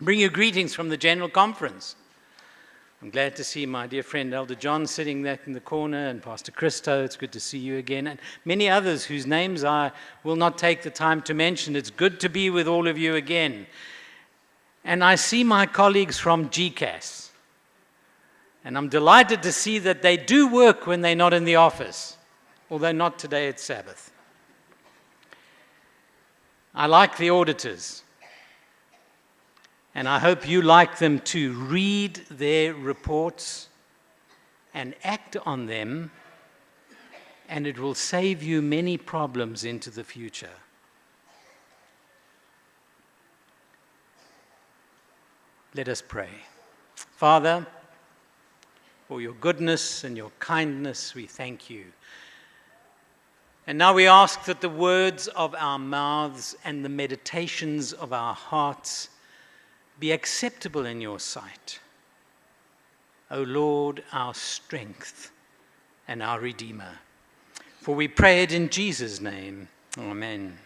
Bring you greetings from the General Conference. I'm glad to see my dear friend Elder John sitting there in the corner, and Pastor Christo. It's good to see you again, and many others whose names I will not take the time to mention. It's good to be with all of you again. And I see my colleagues from GCAS, and I'm delighted to see that they do work when they're not in the office, although not today, it's Sabbath. I like the auditors, and I hope you like them too. Read their reports and act on them, and it will save you many problems into the future. Let us pray. Father, for your goodness and your kindness, we thank you. And now we ask that the words of our mouths and the meditations of our hearts be acceptable in your sight. O Lord, our strength and our Redeemer. For we pray it in Jesus' name. Amen.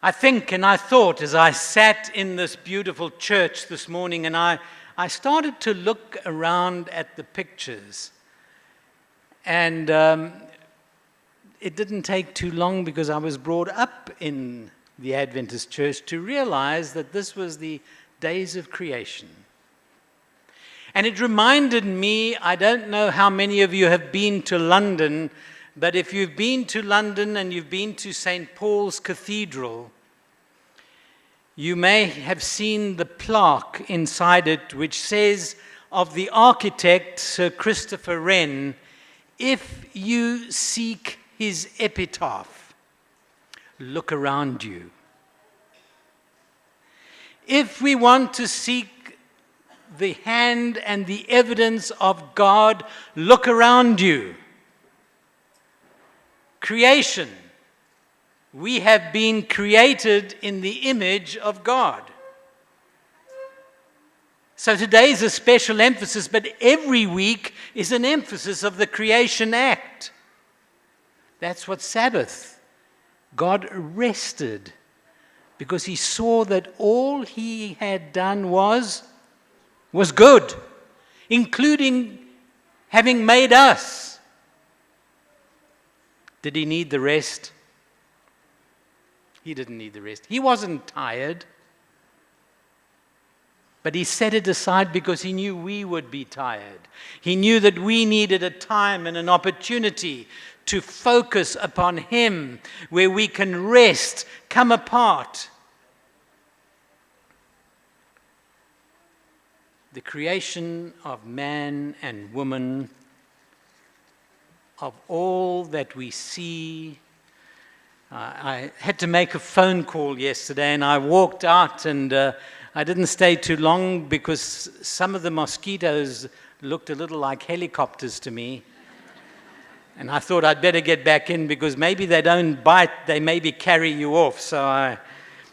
I think and I thought as I sat in this beautiful church this morning, and I started to look around at the pictures. And it didn't take too long, because I was brought up in the Adventist church, to realize that this was the days of creation. And it reminded me, I don't know how many of you have been to London, but if you've been to London and you've been to St. Paul's Cathedral, you may have seen the plaque inside it which says of the architect Sir Christopher Wren, "If you seek his epitaph, look around you." If we want to seek the hand and the evidence of God, look around you. Creation. We have been created in the image of God. So today is a special emphasis, but every week is an emphasis of the creation act. That's what Sabbath. God rested because he saw that all he had done was good, including having made us. Did he need the rest? He didn't need the rest. He wasn't tired, but he set it aside because he knew we would be tired. He knew that we needed a time and an opportunity to focus upon him, where we can rest, come apart. The creation of man and woman, of all that we see. I had to make a phone call yesterday, and I walked out, and I didn't stay too long because some of the mosquitoes looked a little like helicopters to me. And I thought I'd better get back in, because maybe they don't bite, they maybe carry you off.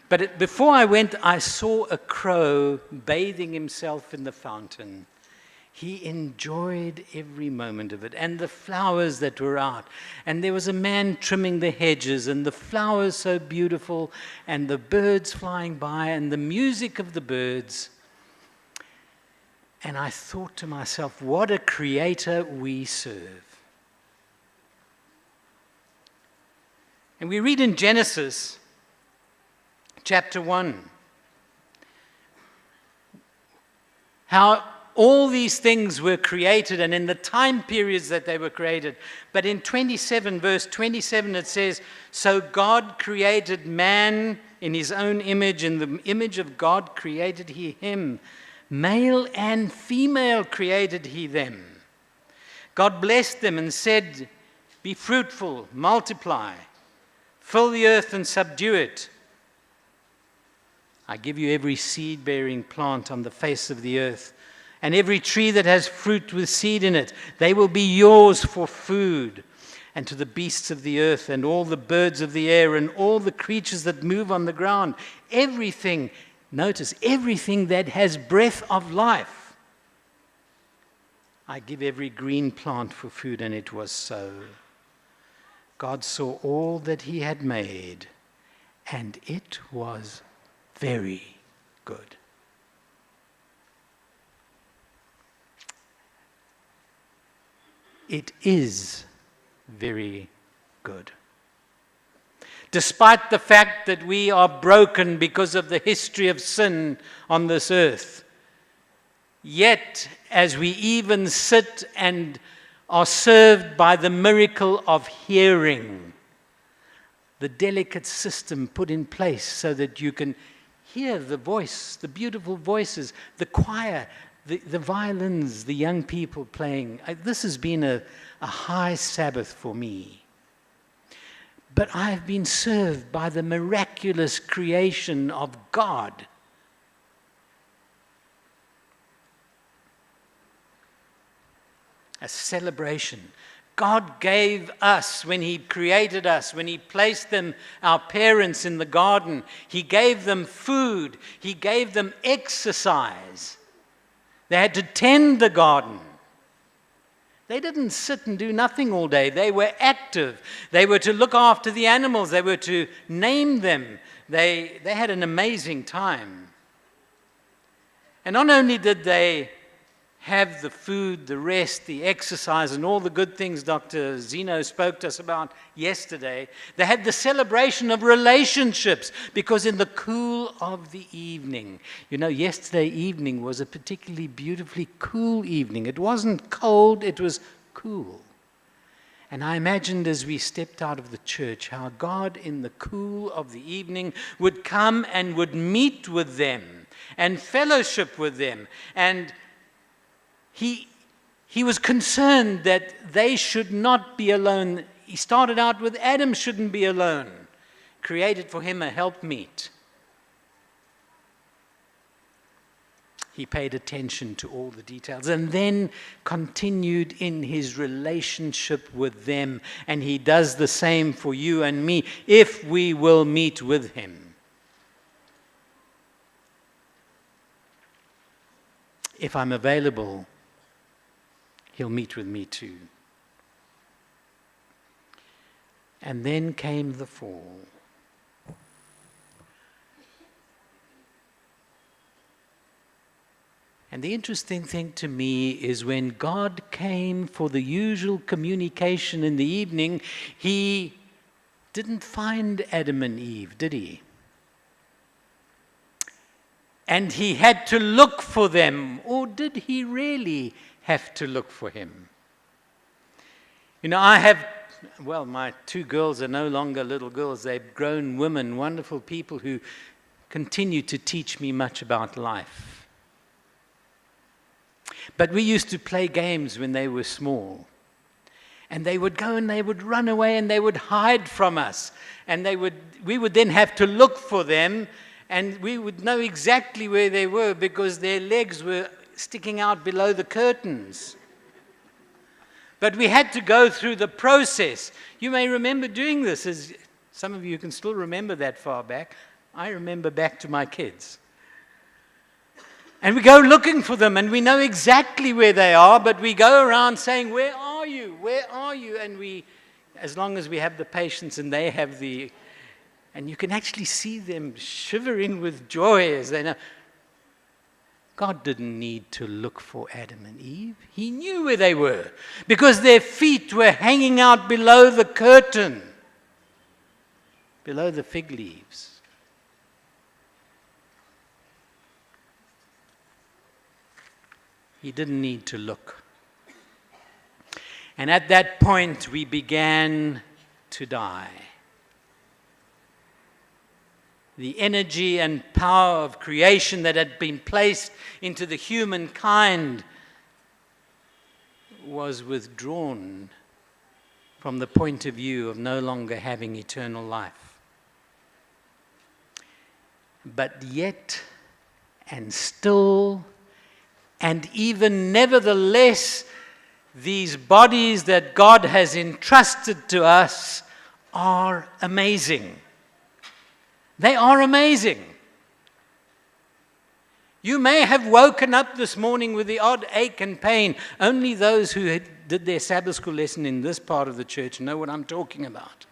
But before I went, I saw a crow bathing himself in the fountain. He enjoyed every moment of it, and the flowers that were out. And there was a man trimming the hedges, and the flowers so beautiful, and the birds flying by, and the music of the birds. And I thought to myself, what a creator we serve. And we read in Genesis chapter 1 how all these things were created, and in the time periods that they were created. But in verse 27, it says, "So God created man in his own image. In the image of God created he him. Male and female created he them. God blessed them and said, 'Be fruitful, multiply, fill the earth and subdue it. I give you every seed-bearing plant on the face of the earth, and every tree that has fruit with seed in it. They will be yours for food. And to the beasts of the earth, and all the birds of the air, and all the creatures that move on the ground, everything,'" notice, "everything that has breath of life, I give every green plant for food." And it was so. God saw all that he had made, and it was very good. It is very good. Despite the fact that we are broken because of the history of sin on this earth, yet as we even sit and are served by the miracle of hearing, the delicate system put in place so that you can hear the voice, the beautiful voices, the choir, the violins, the young people playing. This has been a high Sabbath for me. But I have been served by the miraculous creation of God. A celebration. God gave us, when He created us, when He placed them, our parents, in the garden, He gave them food, He gave them exercise. They had to tend the garden. They didn't sit and do nothing all day. They were active. They were to look after the animals. They were to name them. They had an amazing time. And not only did they have the food, the rest, the exercise, and all the good things Dr. Zeno spoke to us about yesterday, they had the celebration of relationships, because in the cool of the evening, yesterday evening was a particularly beautifully cool evening. It wasn't cold, it was cool. And I imagined as we stepped out of the church how God in the cool of the evening would come and would meet with them and fellowship with them. And He was concerned that they should not be alone. He started out with Adam shouldn't be alone. Created for him a helpmeet. He paid attention to all the details and then continued in his relationship with them. And he does the same for you and me if we will meet with him. If I'm available, He'll meet with me too. And then came the fall. And the interesting thing to me is when God came for the usual communication in the evening, He didn't find Adam and Eve, did He? And He had to look for them, or did He really have to look for him? My two girls are no longer little girls. They've grown women, wonderful people who continue to teach me much about life. But we used to play games when they were small. And they would go and they would run away and they would hide from us. And we would then have to look for them, and we would know exactly where they were because their legs were sticking out below the curtains. But we had to go through the process. You may remember doing this, as some of you can still remember that far back. I remember back to my kids. And we go looking for them, and we know exactly where they are, but we go around saying, "Where are you? Where are you?" And as long as we have the patience and they have and you can actually see them shivering with joy as they know. God didn't need to look for Adam and Eve. He knew where they were because their feet were hanging out below the curtain, below the fig leaves. He didn't need to look. And at that point, we began to die. The energy and power of creation that had been placed into the humankind was withdrawn from the point of view of no longer having eternal life. But yet, and still, and even nevertheless, these bodies that God has entrusted to us are amazing. They are amazing. You may have woken up this morning with the odd ache and pain. Only those who did their Sabbath school lesson in this part of the church know what I'm talking about.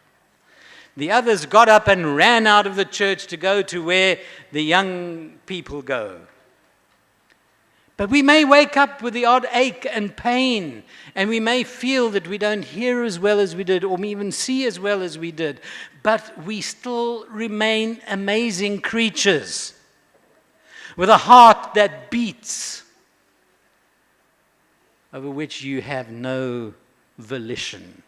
The others got up and ran out of the church to go to where the young people go. But we may wake up with the odd ache and pain, and we may feel that we don't hear as well as we did, or even see as well as we did, but we still remain amazing creatures with a heart that beats, over which you have no volition.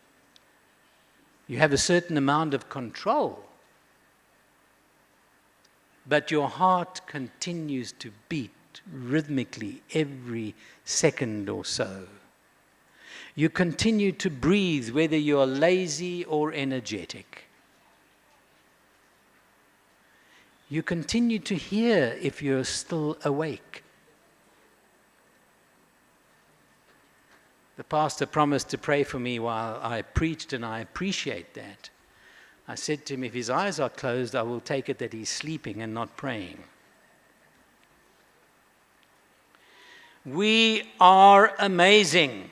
You have a certain amount of control, but your heart continues to beat rhythmically every second or so. You continue to breathe whether you are lazy or energetic. You continue to hear if you're still awake. The pastor promised to pray for me while I preached, and I appreciate that. I said to him, if his eyes are closed, I will take it that he's sleeping and not praying. We are amazing.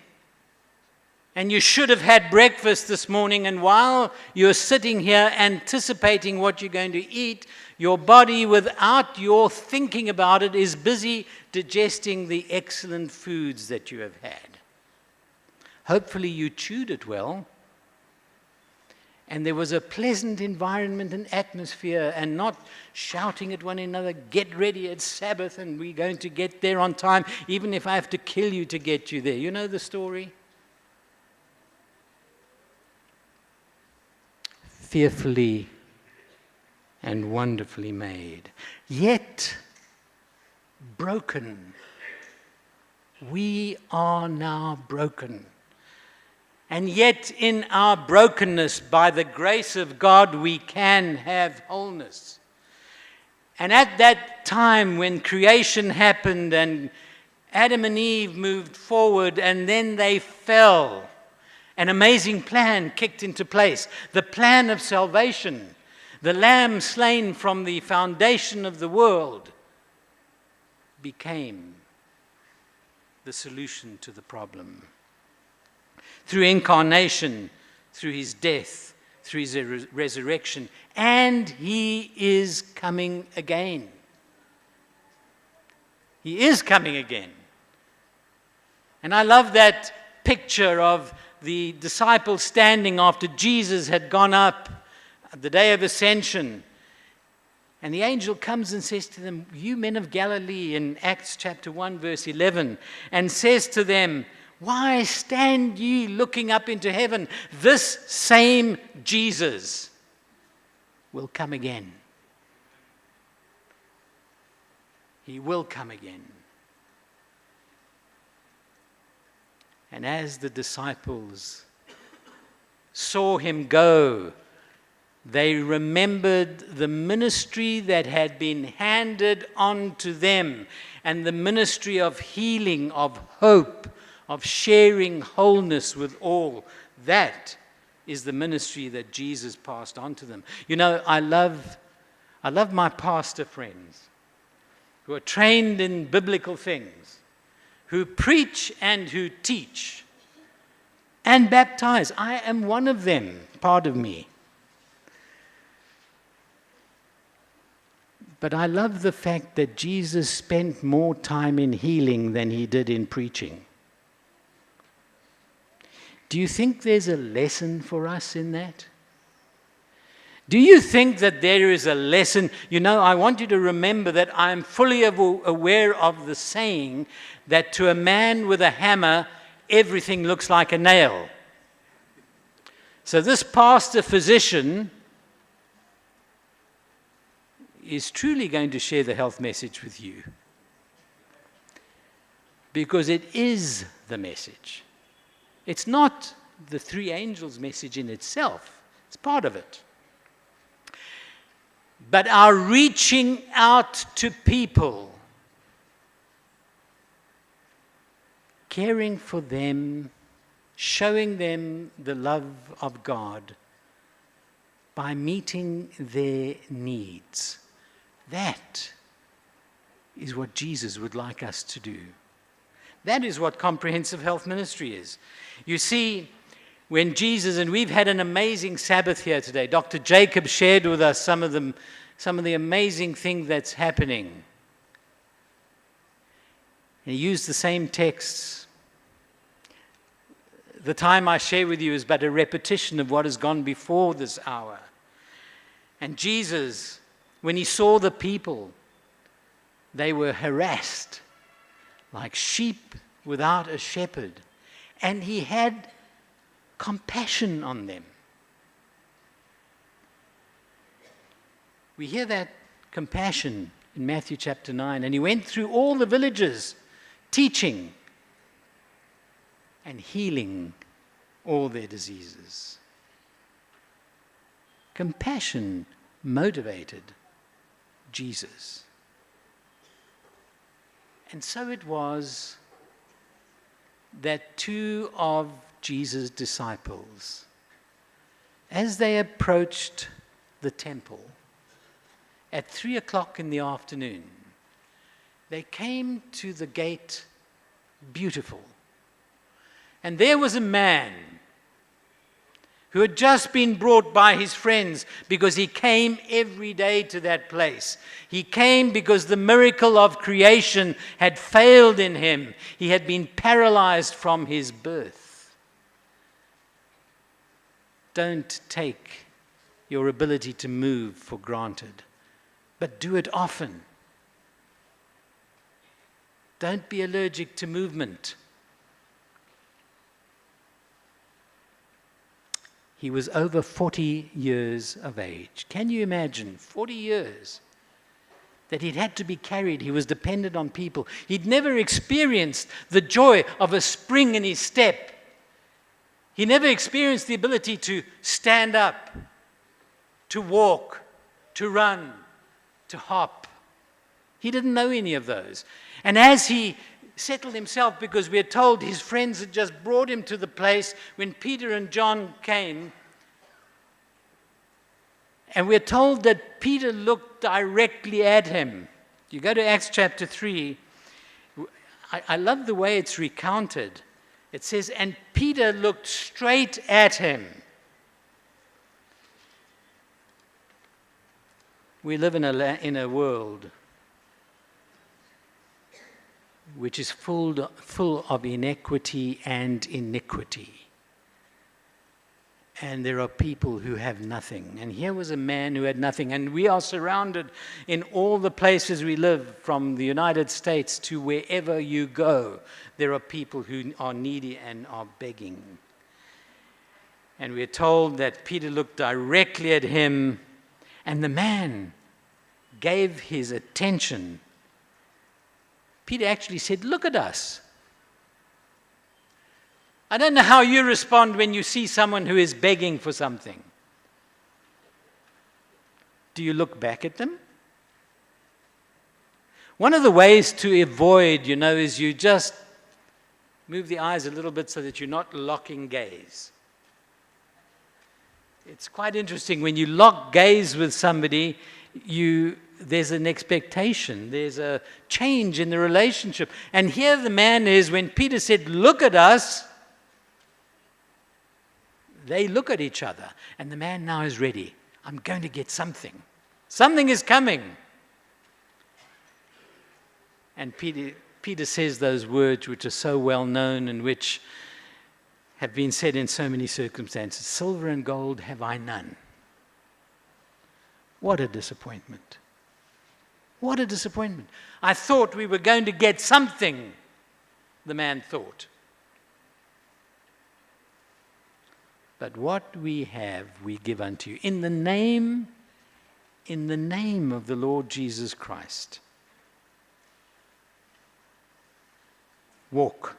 And you should have had breakfast this morning, and while you're sitting here anticipating what you're going to eat, your body, without your thinking about it, is busy digesting the excellent foods that you have had. Hopefully you chewed it well, and there was a pleasant environment and atmosphere, and not shouting at one another, get ready, it's Sabbath and we're going to get there on time, even if I have to kill you to get you there. You know the story? Fearfully and wonderfully made, yet broken. We are now broken. And yet in our brokenness, by the grace of God, we can have wholeness. And at that time when creation happened and Adam and Eve moved forward and then they fell, an amazing plan kicked into place. The plan of salvation, the lamb slain from the foundation of the world, became the solution to the problem. Through incarnation, through his death, through his resurrection, and he is coming again. He is coming again. And I love that picture of the disciples standing after Jesus had gone up the day of ascension. And the angel comes and says to them, you men of Galilee, in Acts chapter 1, verse 11, and says to them, why stand ye looking up into heaven? This same Jesus will come again. He will come again. And as the disciples saw him go, they remembered the ministry that had been handed on to them, and the ministry of healing, of hope, of sharing wholeness with all. That is the ministry that Jesus passed on to them. You know, I love my pastor friends who are trained in biblical things, who preach and who teach and baptize. I am one of them, part of me. But I love the fact that Jesus spent more time in healing than he did in preaching. Do you think there's a lesson for us in that? Do you think that there is a lesson? You know, I want you to remember that I'm fully aware of the saying that to a man with a hammer, everything looks like a nail. So this pastor physician is truly going to share the health message with you, because it is the message. It's not the three angels' message in itself. It's part of it. But our reaching out to people, caring for them, showing them the love of God by meeting their needs. That is what Jesus would like us to do. That is what comprehensive health ministry is. You see, when Jesus, and we've had an amazing Sabbath here today. Dr. Jacob shared with us some of the amazing things that's happening. And he used the same texts. The time I share with you is but a repetition of what has gone before this hour. And Jesus, when he saw the people, they were harassed like sheep without a shepherd. And he had compassion on them. We hear that compassion in Matthew chapter 9. And he went through all the villages, teaching and healing all their diseases. Compassion motivated Jesus. And so it was that two of Jesus' disciples, as they approached the temple at 3:00 in the afternoon, they came to the gate Beautiful. And there was a man who had just been brought by his friends because he came every day to that place. He came because the miracle of creation had failed in him. He had been paralyzed from his birth. Don't take your ability to move for granted, but do it often. Don't be allergic to movement. He was over 40 years of age. Can you imagine? 40 years that he'd had to be carried. He was dependent on people. He'd never experienced the joy of a spring in his step. He never experienced the ability to stand up, to walk, to run, to hop. He didn't know any of those. And as he settled himself, because we are told his friends had just brought him to the place when Peter and John came, and we're told that Peter looked directly at him. You go to Acts chapter 3, I love the way it's recounted. It says, and Peter looked straight at him. We live in a world which is full of inequity and iniquity. And there are people who have nothing. And here was a man who had nothing. And we are surrounded in all the places we live, from the United States to wherever you go. There are people who are needy and are begging. And we're told that Peter looked directly at him, and the man gave his attention. Peter actually said, look at us. I don't know how you respond when you see someone who is begging for something. Do you look back at them? One of the ways to avoid, is you just move the eyes a little bit so that you're not locking gaze. It's quite interesting. When you lock gaze with somebody, there's an expectation. There's a change in the relationship. And here the man is, when Peter said, look at us, they look at each other. And the man now is ready. I'm going to get something. Something is coming. And Peter says those words which are so well known and which have been said in so many circumstances. Silver and gold have I none. What a disappointment. What a disappointment. I thought we were going to get something, the man thought. But what we have, we give unto you. In the name of the Lord Jesus Christ. Walk.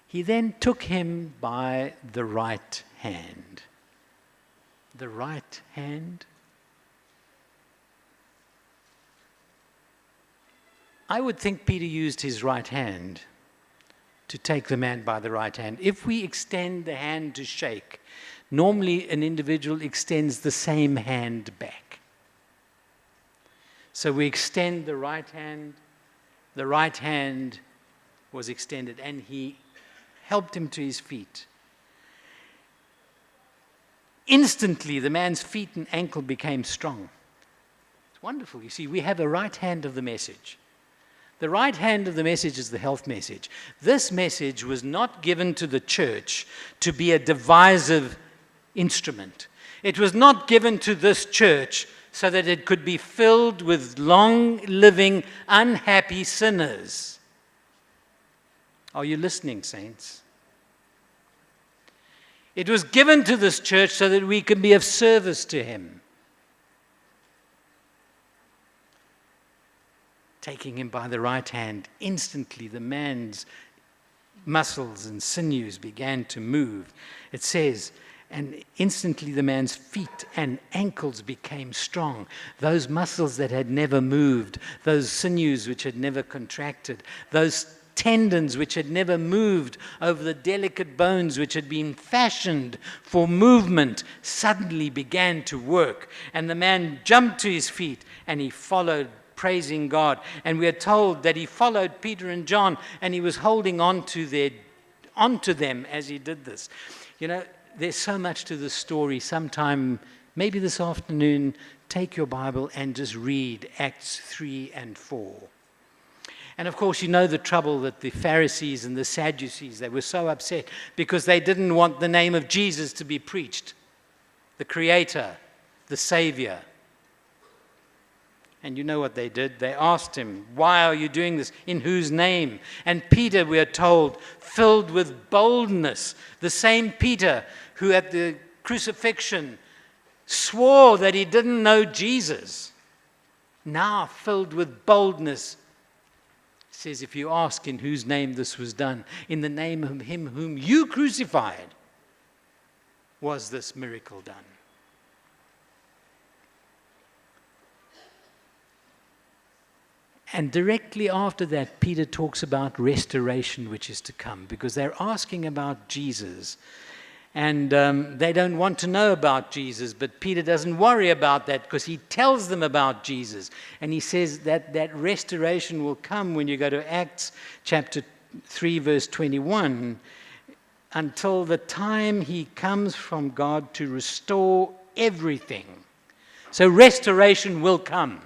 He then took him by the right hand. The right hand. I would think Peter used his right hand to take the man by the right hand. If we extend the hand to shake, normally an individual extends the same hand back. So we extend the right hand was extended, and he helped him to his feet. Instantly, the man's feet and ankle became strong. It's wonderful. You see, we have a right hand of the message. The right hand of the message is the health message. This message was not given to the church to be a divisive instrument. It was not given to this church so that it could be filled with long-living, unhappy sinners. Are you listening, saints? It was given to this church so that we can be of service to him. Taking him by the right hand, instantly the man's muscles and sinews began to move. It says, and instantly the man's feet and ankles became strong. Those muscles that had never moved, those sinews which had never contracted, those tendons which had never moved over the delicate bones which had been fashioned for movement, suddenly began to work. And the man jumped to his feet and he followed, praising God. And we are told that he followed Peter and John and he was holding onto them as he did this. You know, there's so much to this story. Sometime, maybe this afternoon, take your Bible and just read Acts 3 and 4. And of course, you know the trouble that the Pharisees and the Sadducees, they were so upset because they didn't want the name of Jesus to be preached, the Creator, the Savior. And you know what they did? They asked him, why are you doing this? In whose name? And Peter, we are told, filled with boldness, the same Peter who at the crucifixion swore that he didn't know Jesus, now filled with boldness, says, if you ask in whose name this was done, in the name of him whom you crucified, was this miracle done. And directly after that, Peter talks about restoration which is to come, because they're asking about Jesus. And they don't want to know about Jesus, but Peter doesn't worry about that because he tells them about Jesus. And he says that restoration will come when you go to Acts chapter 3, verse 21, until the time he comes from God to restore everything. So restoration will come.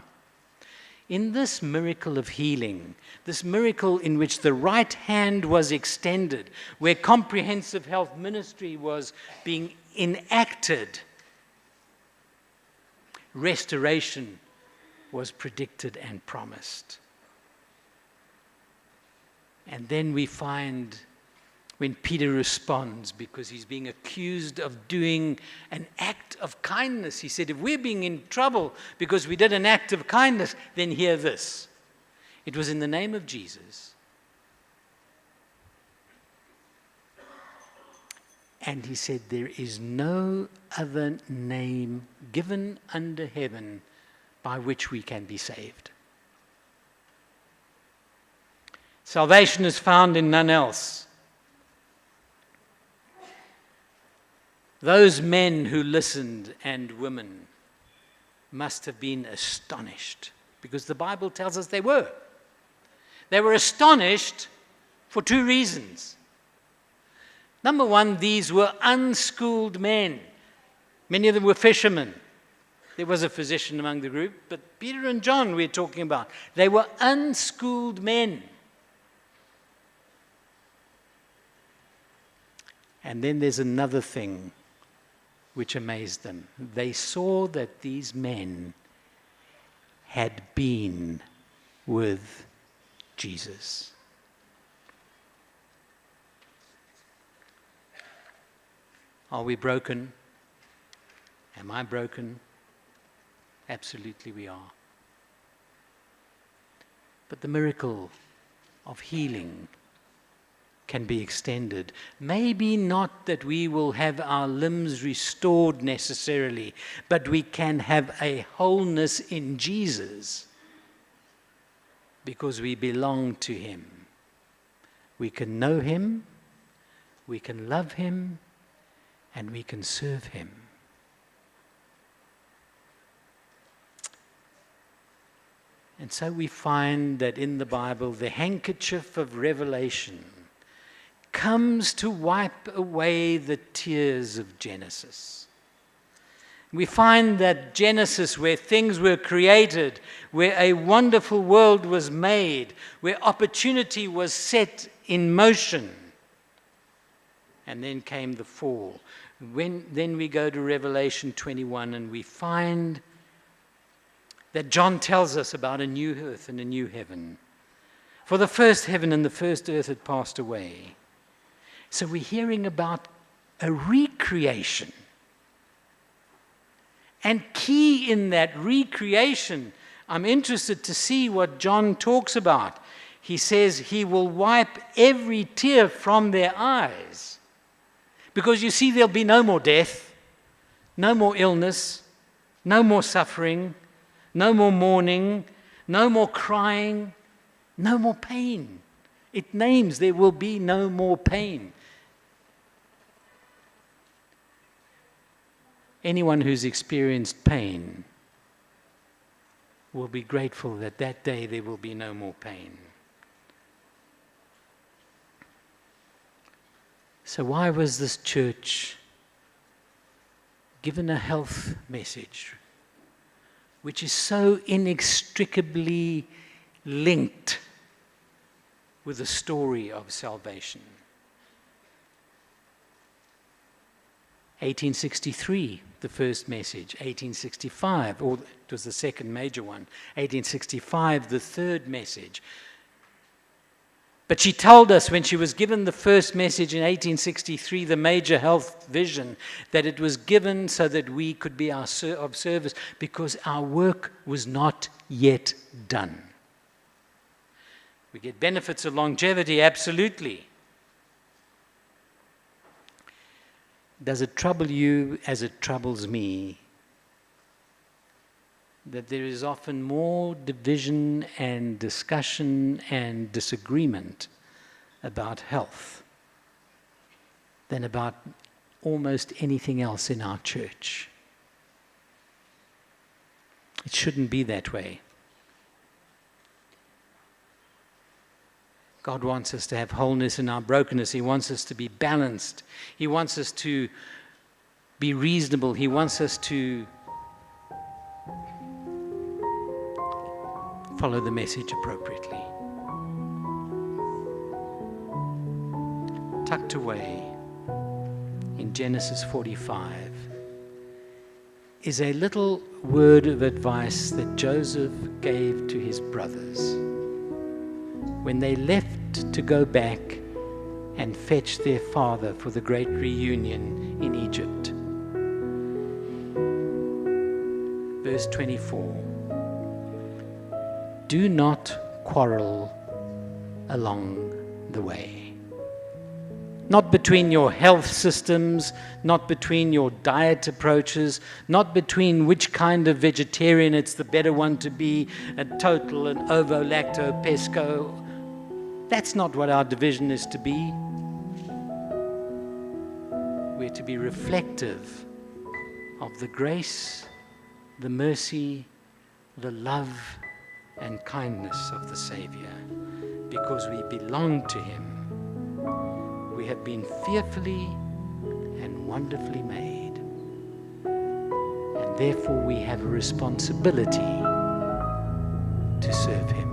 In this miracle of healing, this miracle in which the right hand was extended, where comprehensive health ministry was being enacted, restoration was predicted and promised. And then we find when Peter responds, because he's being accused of doing an act of kindness. He said, if we're being in trouble because we did an act of kindness, then hear this. It was in the name of Jesus. And he said, there is no other name given under heaven by which we can be saved. Salvation is found in none else. Those men who listened and women must have been astonished, because the Bible tells us they were. They were astonished for two reasons. Number one, these were unschooled men. Many of them were fishermen. There was a physician among the group, but Peter and John we're talking about. They were unschooled men. And then there's another thing which amazed them. They saw that these men had been with Jesus. Are we broken? Am I broken? Absolutely we are. But the miracle of healing can be extended. Maybe not that we will have our limbs restored necessarily, but we can have a wholeness in Jesus because we belong to him. We can know him, we can love him, and we can serve him. And so we find that in the Bible, the handkerchief of revelation comes to wipe away the tears of Genesis. We find that Genesis, where things were created, where a wonderful world was made, where opportunity was set in motion, and then came the fall. Then we go to Revelation 21 and we find that John tells us about a new earth and a new heaven. For the first heaven and the first earth had passed away. So we're hearing about a recreation. And key in that recreation, I'm interested to see what John talks about. He says he will wipe every tear from their eyes. Because you see, there'll be no more death, no more illness, no more suffering, no more mourning, no more crying, no more pain. It names there will be no more pain. Anyone who's experienced pain will be grateful that that day there will be no more pain. So why was this church given a health message which is so inextricably linked with the story of salvation? 1863, the first message. 1865, or it was the second major one. 1865, the third message. But she told us when she was given the first message in 1863, the major health vision, that it was given so that we could be of service because our work was not yet done. We get benefits of longevity, absolutely. Does it trouble you as it troubles me that there is often more division and discussion and disagreement about health than about almost anything else in our church? It shouldn't be that way. God wants us to have wholeness in our brokenness. He wants us to be balanced. He wants us to be reasonable. He wants us to follow the message appropriately. Tucked away in Genesis 45 is a little word of advice that Joseph gave to his brothers when they left to go back and fetch their father for the great reunion in Egypt. Verse 24. Do not quarrel along the way. Not between your health systems, not between your diet approaches, not between which kind of vegetarian it's the better one to be, a total, an ovo, lacto, pesco. That's not what our division is to be. We're to be reflective of the grace, the mercy, the love, and kindness of the Savior, because we belong to Him. We have been fearfully and wonderfully made, and therefore we have a responsibility to serve Him.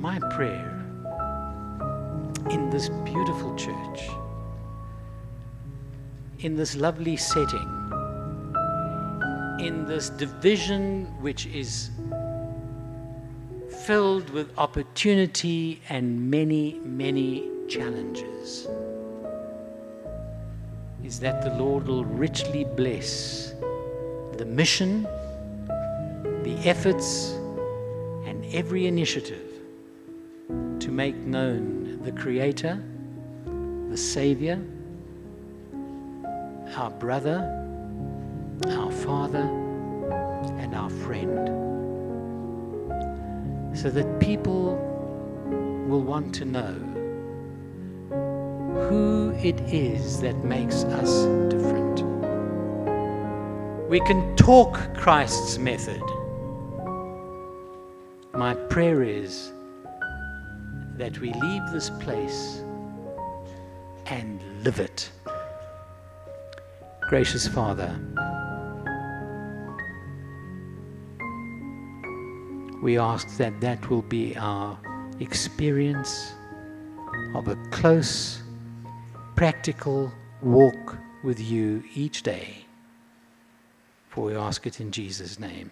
My prayer in this beautiful church, in this lovely setting, in this division which is filled with opportunity and many, many challenges, is that the Lord will richly bless the mission, the efforts, and every initiative to make known the Creator, the Savior, our brother, our Father, and our friend, so that people will want to know who it is that makes us different. We can talk Christ's method. My prayer is that we leave this place and live it. Gracious Father, we ask that that will be our experience of a close, practical walk with you each day. For we ask it in Jesus' name.